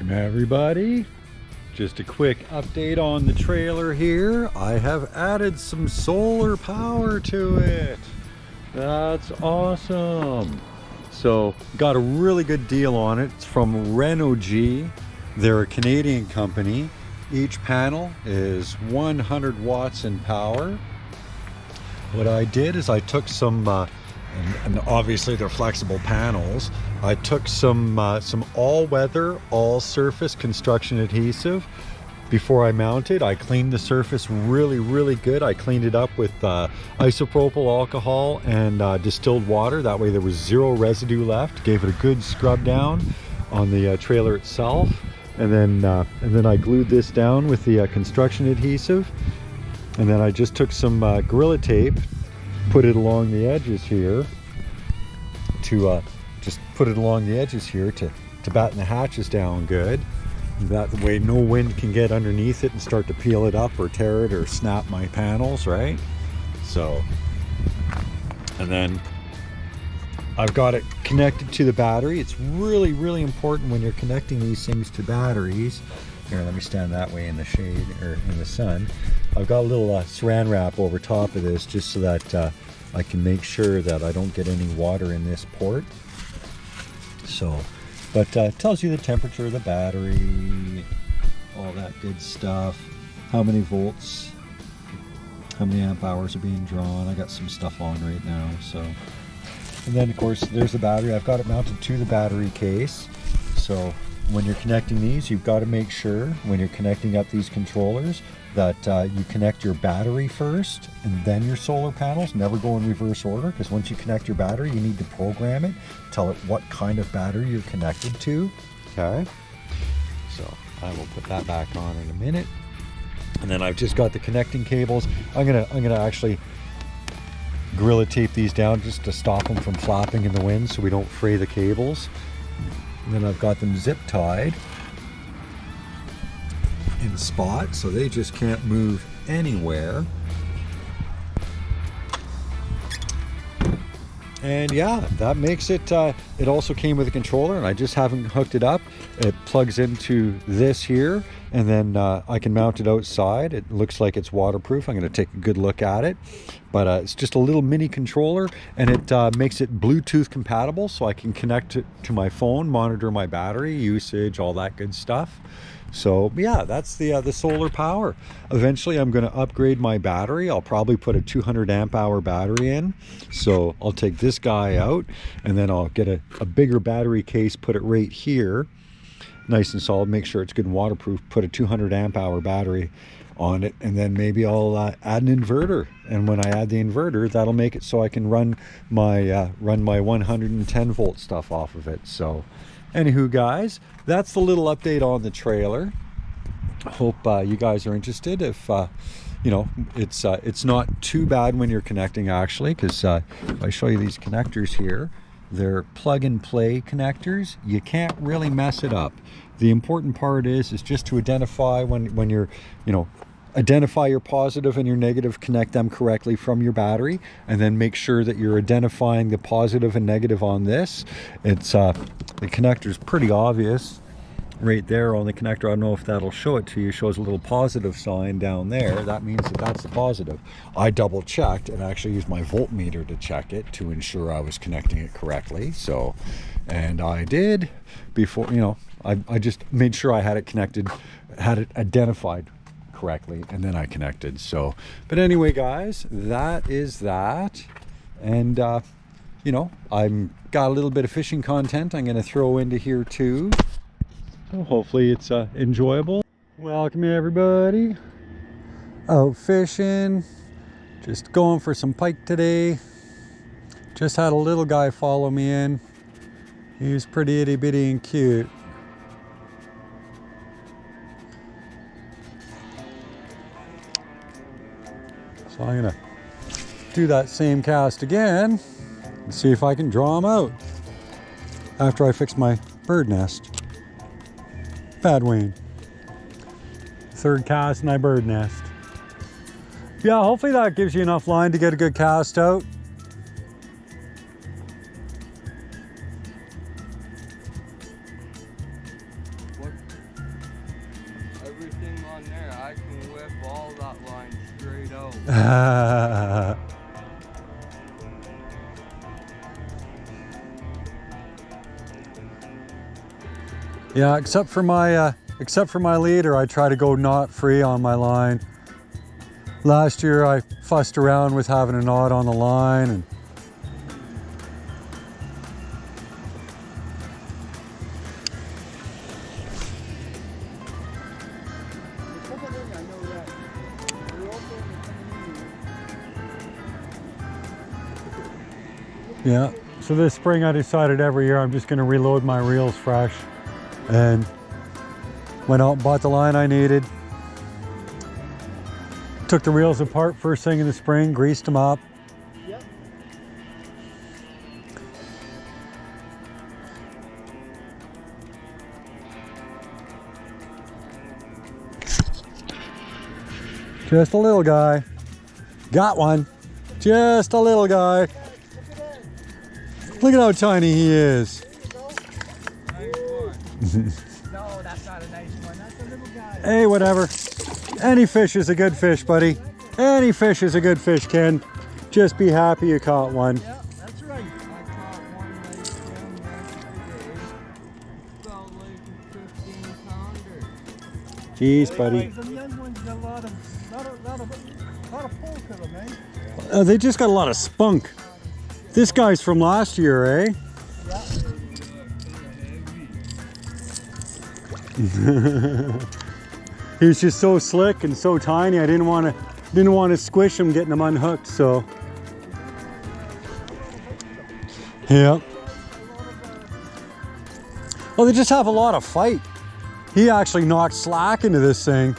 Welcome everybody. Just a quick update on the trailer here. I have added some solar power to it. That's awesome. So got a really good deal on it. It's from Renault. They're a Canadian company. Each panel is 100 watts in power. What I did is I took some and obviously they're flexible panels. I took some all-weather, all-surface construction adhesive. Before I mounted, I cleaned the surface really good. I cleaned it up with isopropyl alcohol and distilled water. That way there was zero residue left. Gave it a good scrub down on the trailer itself, and then I glued this down with the construction adhesive. And then I just took some Gorilla Tape, put it along the edges here to batten the hatches down good. That way no wind can get underneath it and start to peel it up or tear it or snap my panels, right? So, and then I've got it connected to the battery. It's really important when you're connecting these things to batteries. Here, let me stand that way in the shade or in the sun. I've got a little saran wrap over top of this just so that I can make sure that I don't get any water in this port. So, but it tells you the temperature of the battery, all that good stuff, how many volts, how many amp hours are being drawn. I got some stuff on right now. So, and then of course there's the battery. I've got it mounted to the battery case. So when you're connecting these, you've got to make sure when you're connecting up these controllers that you connect your battery first and then your solar panels. Never go in reverse order, because once you connect your battery, you need to program it, tell it what kind of battery you're connected to. Okay, so I will put that back on in a minute. And then I've just got the connecting cables. I'm gonna actually Gorilla Tape these down just to stop them from flapping in the wind so we don't fray the cables. And then I've got them zip tied in spot so they just can't move anywhere. And yeah, that makes it it also came with a controller, and I just haven't hooked it up. It plugs into this here, and then I can mount it outside. It looks like it's waterproof. I'm going to take a good look at it, but it's just a little mini controller, and it makes it Bluetooth compatible, so I can connect it to my phone, monitor my battery usage, all that good stuff. So yeah, that's the solar power. Eventually I'm going to upgrade my battery. I'll probably put a 200 amp hour battery in. So I'll take this guy out, and then I'll get a bigger battery case, put it right here, nice and solid, make sure it's good and waterproof, put a 200 amp hour battery on it, and then maybe I'll add an inverter. And when I add the inverter, that'll make it so I can run my 110 volt stuff off of it. So anywho, guys, that's the little update on the trailer. Hope you guys are interested. If you know, it's not too bad when you're connecting, actually, because if I show you these connectors here, they're plug and play connectors. You can't really mess it up. The important part is just to identify when you're, you know, identify your positive and your negative, connect them correctly from your battery, and then make sure that you're identifying the positive and negative on this. It's the connector's pretty obvious right there on the connector. I don't know if that'll show it to you. It shows a little positive sign down there. That means that that's the positive. I double checked and actually used my voltmeter to check it to ensure I was connecting it correctly. So, and I did before, you know, I just made sure I had it connected, had it identified correctly, and then I connected. So, but anyway, guys, that is that. And you know, I'm got a little bit of fishing content I'm going to throw into here too, so hopefully it's enjoyable. Welcome everybody, out fishing, just going for some pike today. Just had a little guy follow me in. He was pretty itty bitty and cute. So I'm gonna do that same cast again and see if I can draw them out after I fix my bird nest. Bad Wayne. Third cast and I bird nest. Yeah, hopefully that gives you enough line to get a good cast out. everything on there, I can whip all that line straight out. Yeah, except for my leader, I try to go knot free on my line. Last year I fussed around with having a knot on the line, and yeah, so this spring I decided every year I'm just going to reload my reels fresh, and went out and bought the line I needed. Took the reels apart first thing in the spring, greased them up. Yep. Just a little guy. Got one. Just a little guy. Look at how tiny he is. No, that's not a nice one. That's a little guy. Hey, whatever. Any fish is a good fish, buddy. Any fish is a good fish, Ken. Just be happy you caught one. Yeah, that's right. I caught one lake swim yesterday. Felt like a 15 pounder. Jeez, buddy. The young ones got a lot of pull to them, eh? They just got a lot of spunk. This guy's from last year, eh? Yeah. He's just so slick and so tiny. I didn't want to squish him getting him unhooked. So, yeah. Well, they just have a lot of fight. He actually knocked slack into this thing.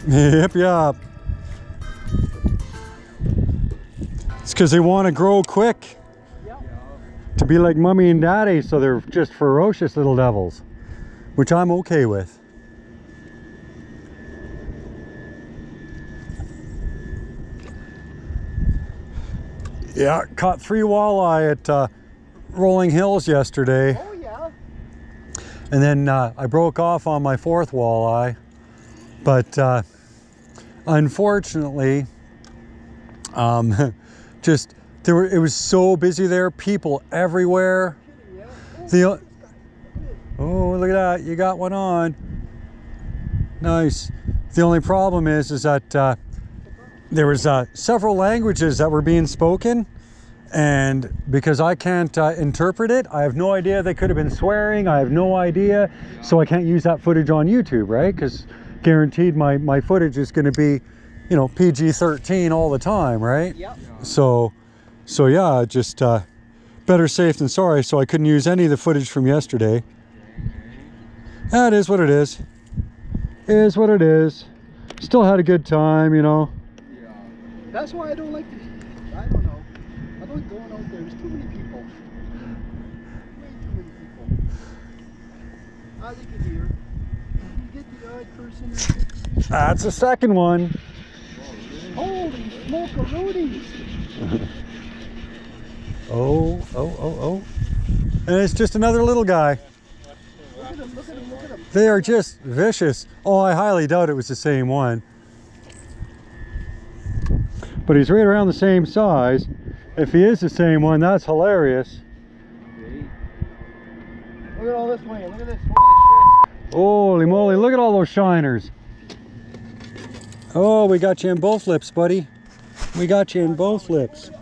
Yep, yeah. It's because they want to grow quick. To be like mommy and daddy, so they're just ferocious little devils, which I'm okay with. Yeah, caught 3 walleye at Rolling Hills yesterday. Oh yeah. And then I broke off on my 4th walleye, but unfortunately, just it was so busy there, people everywhere. Oh, look at that, you got one on. Nice. The only problem is that there was several languages that were being spoken, and because I can't interpret it, I have no idea. They could have been swearing, I have no idea, so I can't use that footage on YouTube, right? Because guaranteed my footage is going to be, you know, PG-13 all the time, right? Yep. So yeah, just better safe than sorry, so I couldn't use any of the footage from yesterday. That is what it is. It is what it is. Still had a good time, you know. Yeah. That's why I don't like to, I don't know. I don't like going out there. There's too many people. Way too many people. As you can hear, you get the odd person. That's the second one. Holy smoke-a-roonies. Oh. And it's just another little guy. Look at him, look at him, look at him. They are just vicious. Oh, I highly doubt it was the same one. But he's right around the same size. If he is the same one, that's hilarious. Look at all this way, look at this, holy shit. Holy moly, look at all those shiners. Oh, we got you in both lips, buddy. We got you in both lips.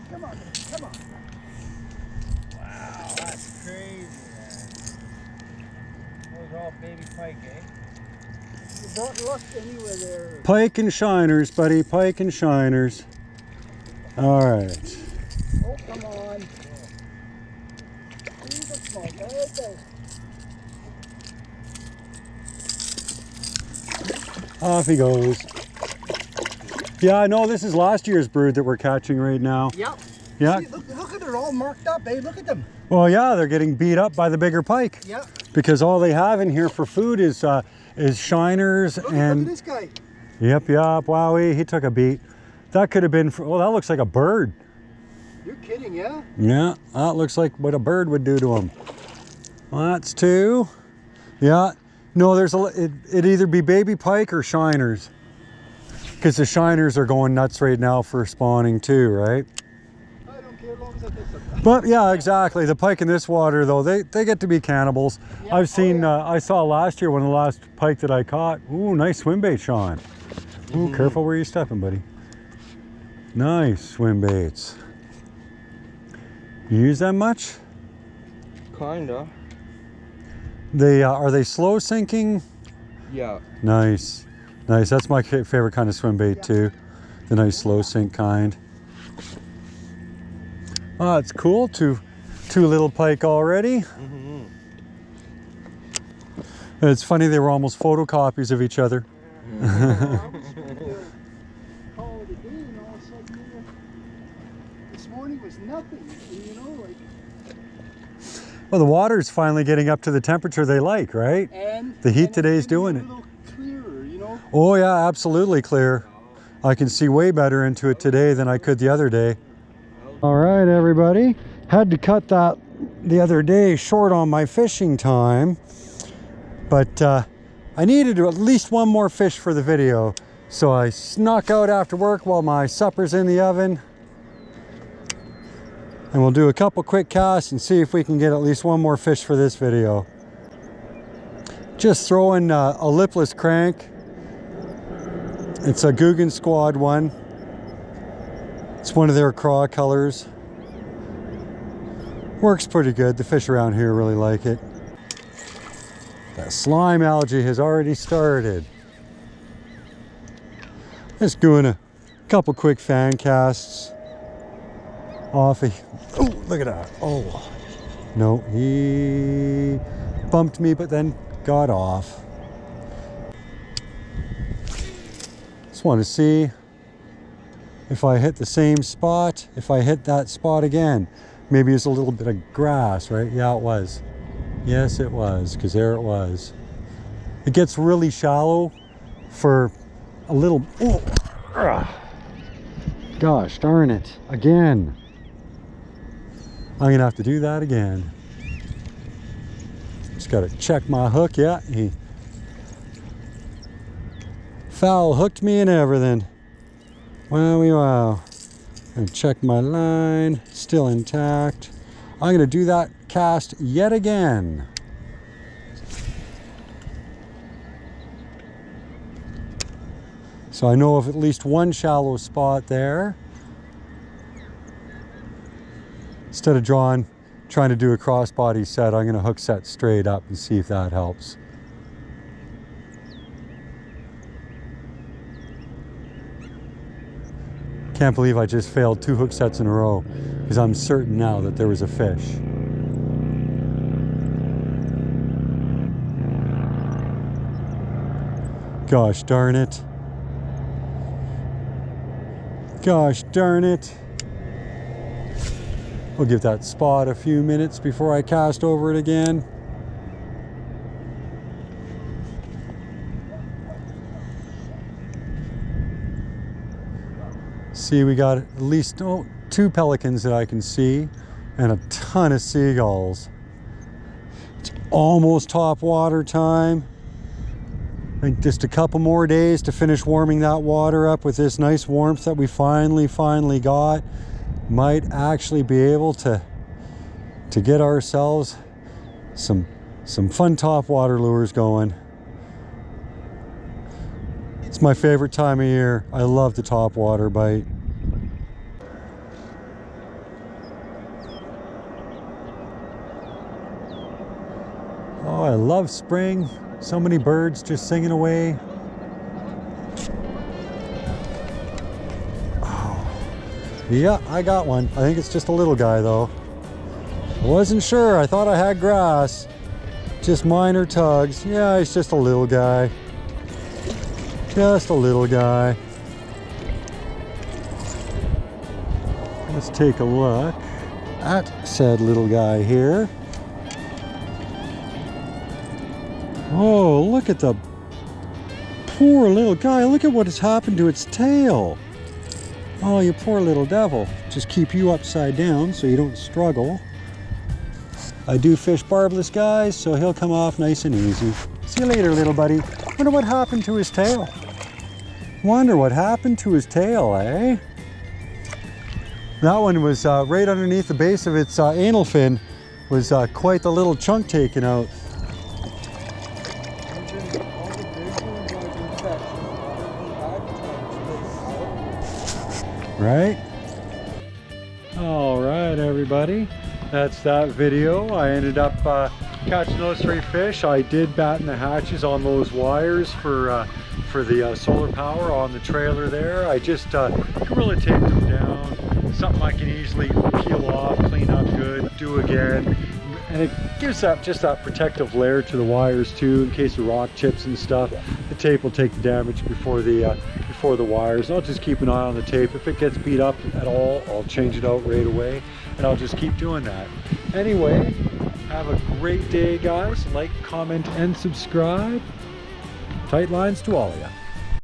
Come on, come on. Wow, that's crazy, man. Those are all baby pike, eh? Don't look anywhere there. Pike and shiners, buddy, pike and shiners. All right. Oh, come on. See the smoke, there it goes. Off he goes. Yeah, I know this is last year's brood that we're catching right now. Yep. Yeah. See, look at they're all marked up, eh? Look at them. Well, yeah, they're getting beat up by the bigger pike. Yep. Because all they have in here for food is shiners Look and. at this guy. Yep. Wowie, he took a beat. That could have been, oh, that looks like a bird. You're kidding, yeah? Yeah, that looks like what a bird would do to him. Well, that's 2. Yeah, no, there's it'd either be baby pike or shiners. Because the shiners are going nuts right now for spawning too, right? I don't care as long as I get some. But yeah, exactly. The pike in this water though, they get to be cannibals. Yeah. I've seen, Oh, yeah. I saw last year, one of the last pike that I caught. Ooh, nice swim bait, Sean. Ooh, careful where you're stepping, buddy. Nice swim baits. You use them much? Kinda. They are they slow sinking? Yeah. Nice, nice. That's my favorite kind of swim bait too. The nice slow sink kind. Oh, it's cool. Two little pike already. It's funny they were almost photocopies of each other. Call it a day, and all of a sudden, this morning was nothing. And, you know, like. Well, the water's finally getting up to the temperature they like, right? And The heat and today's it's getting doing a it. little clearer, you know. Oh yeah, absolutely clear. I can see way better into it today than I could the other day. All right, everybody. Had to cut that the other day short on my fishing time, but I needed at least one more fish for the video. So I snuck out after work while my supper's in the oven. And we'll do a couple quick casts and see if we can get at least one more fish for this video. Just throwing a lipless crank. It's a Guggen Squad one. It's one of their craw colors. Works pretty good. The fish around here really like it. The slime algae has already started. Just doing a couple quick fan casts. Off a, oh, look at that. Oh, no, he bumped me, but then got off. Just want to see if I hit the same spot, if I hit that spot again. Maybe it's a little bit of grass, right? Yeah, it was. Yes, it was, because there it was. It gets really shallow for a little, oh, gosh darn it, again. I'm gonna have to do that again. Just gotta check my hook. Yeah, he foul hooked me and everything. Wowie wow. Gonna check my line, still intact. I'm gonna do that cast yet again. So I know of at least one shallow spot there. Instead of trying to do a crossbody set, I'm gonna hook set straight up and see if that helps. Can't believe I just failed 2 hook sets in a row because I'm certain now that there was a fish. Gosh darn it. Gosh darn it. We'll give that spot a few minutes before I cast over it again. See, we got at least 2 pelicans that I can see and a ton of seagulls. It's almost top water time. I think just a couple more days to finish warming that water up with this nice warmth that we finally got. Might actually be able to get ourselves some fun top water lures going. It's my favorite time of year. I love the top water bite. Oh, I love spring. So many birds just singing away. Yeah, I got one. I think it's just a little guy though. I wasn't sure. I thought I had grass. Just minor tugs. Yeah, it's just a little guy. Just a little guy. Let's take a look at said little guy here. Oh, look at the poor little guy. Look at what has happened to its tail. Oh, you poor little devil. Just keep you upside down so you don't struggle. I do fish barbless, guys, so he'll come off nice and easy. See you later, little buddy. Wonder what happened to his tail. Wonder what happened to his tail, eh? That one was right underneath the base of its anal fin. Was quite the little chunk taken out. Right? All right, everybody. That's that video. I ended up catching those 3 fish. I did batten the hatches on those wires for the solar power on the trailer there. I just gorilla taped them down. Something I can easily peel off, clean up good, do again. And it gives that just that protective layer to the wires too, in case of rock chips and stuff. The tape will take the damage before the wires. I'll just keep an eye on the tape. If it gets beat up at all, I'll change it out right away, and I'll just keep doing that. Anyway, have a great day, guys. Like, comment, and subscribe. Tight lines to all of you.